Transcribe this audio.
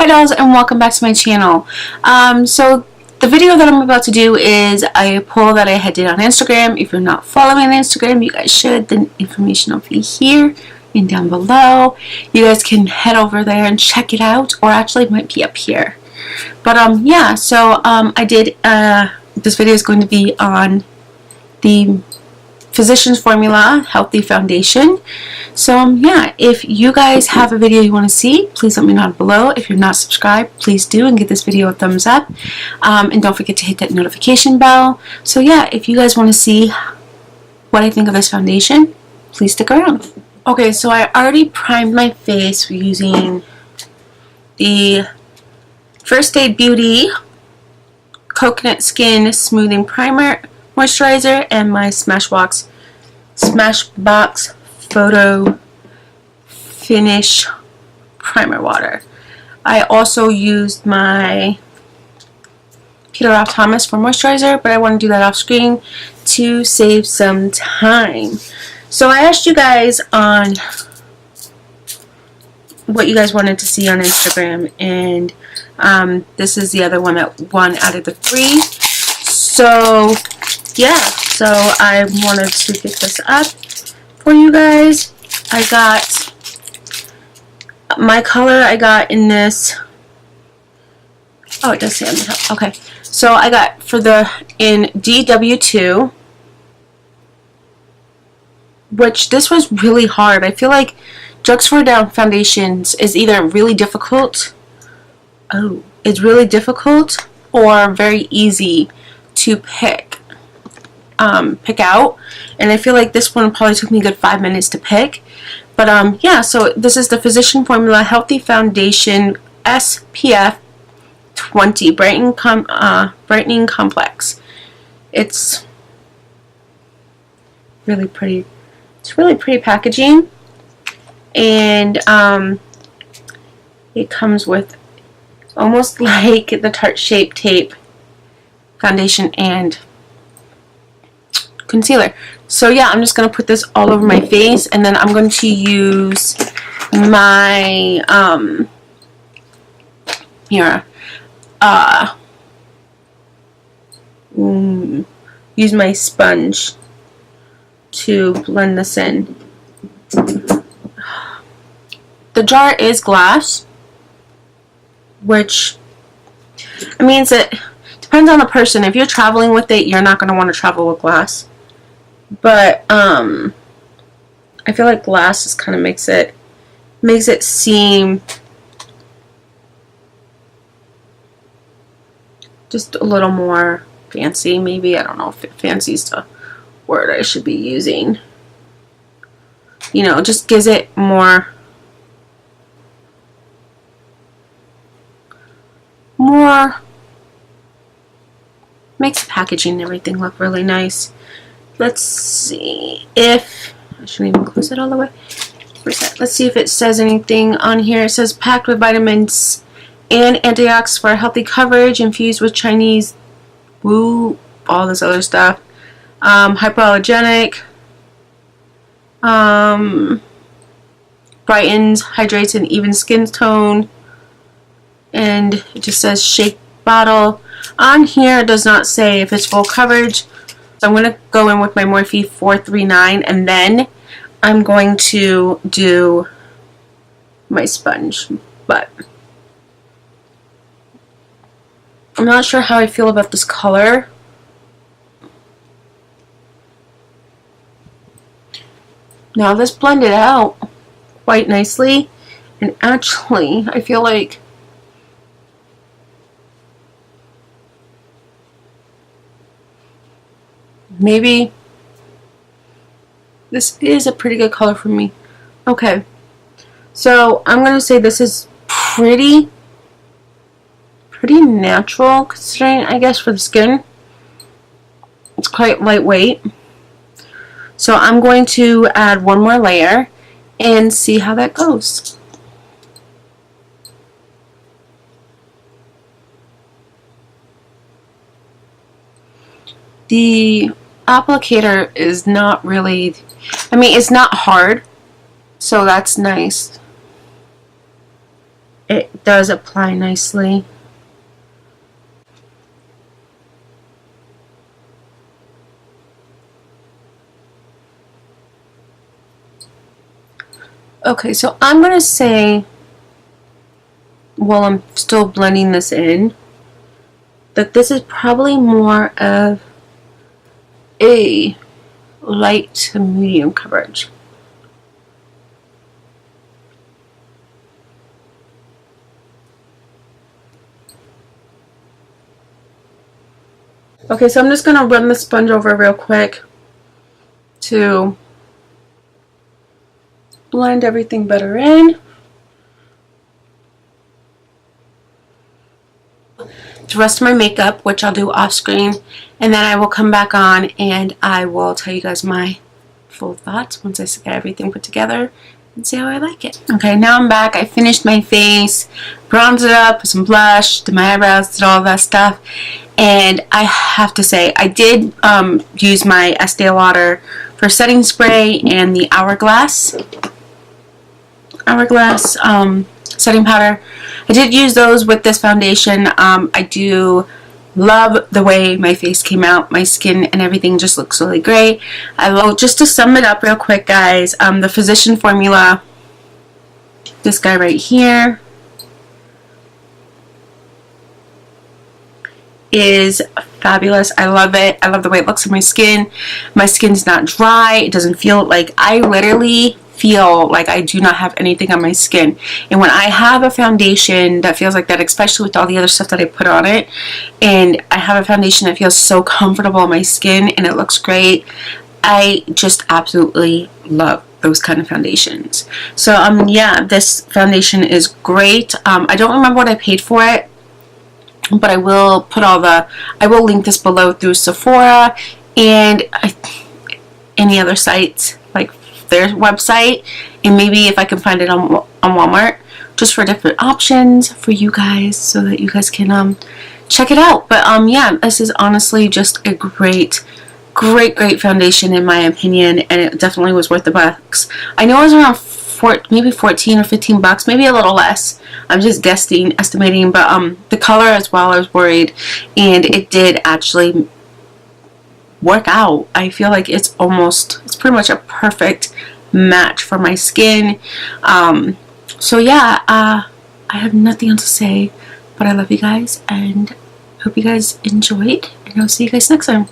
Hi dolls, and welcome back to my channel. So the video that I'm about to do is a poll that I had did on Instagram. If you're not following on Instagram, you guys should. The information will be here and down below. You guys can head over there and check it out, or actually it might be up here. But yeah, so I did this video is going to be on the Physicians Formula Healthy Foundation. So yeah, if you guys have a video you want to see, please let me know below. If you're not subscribed, please do, and give this video a thumbs up, and don't forget to hit that notification bell. So yeah, if you guys want to see what I think of this foundation, please stick around. Okay, so I already primed my face using the First Aid Beauty Coconut Skin Smoothing Primer Moisturizer and my Smashbox Photo Finish Primer Water. I also used my Peter Ralph Thomas for moisturizer, but I want to do that off screen to save some time. So I asked you guys on what you guys wanted to see on Instagram, and this is the other one that won out of the 3. So yeah, so I wanted to get this up for you guys. I got my color, I got in this, oh, it does say on the top. Okay, so I got in DW2, which this was really hard. I feel like drugstore down foundations is either really difficult, or very easy to pick out, and I feel like this one probably took me a good 5 minutes to pick. But yeah, so this is the Physician Formula Healthy Foundation SPF 20 Brightening Complex. It's really pretty. It's really pretty packaging, and it comes with almost like the Tarte-Shape Tape foundation and concealer. So yeah, I'm just going to put this all over my face, and then I'm going to use my use my sponge to blend this in. The jar is glass, which means that depends on the person. If you're traveling with it, you're not going to want to travel with glass. But I feel like glass just kind of makes it seem just a little more fancy. Maybe, I don't know if fancy is the word I should be using. You know, just gives it more makes the packaging and everything look really nice. Let's see if I shouldn't even close it all the way. Let's see if it says anything on here. It says packed with vitamins and antioxidants for healthy coverage, infused with Chinese woo, all this other stuff. Hypoallergenic, brightens, hydrates, and even skin tone. And it just says shake bottle. On here it does not say if it's full coverage. So I'm going to go in with my Morphe 439, and then I'm going to do my sponge. But I'm not sure how I feel about this color. Now this blended out quite nicely, and actually I feel like maybe this is a pretty good color for me. Okay, so I'm going to say this is pretty natural, considering, I guess, for the skin. It's quite lightweight. So I'm going to add one more layer and see how that goes. The applicator is not really, I mean, it's not hard, so that's nice. it does apply nicely. Okay, so I'm going to say, while I'm still blending this in, that this is probably more of a light to medium coverage. Okay, so I'm just going to run the sponge over real quick to blend everything better in. The rest of my makeup, which I'll do off screen, and then I will come back on and I will tell you guys my full thoughts once I get everything put together and see how I like it. Okay, now I'm back. I finished my face, bronzed it up, put some blush, did my eyebrows, did all that stuff. And I have to say, I did use my Estee Lauder for setting spray and the Hourglass setting powder. I did use those with this foundation. I do love the way my face came out. My skin and everything just looks really great. I will, just to sum it up real quick, guys, the Physician formula, this guy right here, is fabulous. I love it. I love the way it looks on my skin. My skin's not dry. It doesn't feel like, I literally feel like I do not have anything on my skin. And when I have a foundation that feels like that, especially with all the other stuff that I put on it, and I have a foundation that feels so comfortable on my skin and it looks great, I just absolutely love those kind of foundations. So yeah, this foundation is great. I don't remember what I paid for it, but I will put I will link this below through Sephora and any other sites, like their website, and maybe if I can find it on Walmart, just for different options for you guys, so that you guys can check it out. But yeah, this is honestly just a great foundation in my opinion, and it definitely was worth the bucks. I know it was around maybe 14 or 15 bucks, maybe a little less. I'm just estimating, but the color as well, I was worried, and it did actually work out. I feel like it's pretty much a perfect match for my skin. So yeah, I have nothing else to say, but I love you guys and hope you guys enjoyed, and I'll see you guys next time.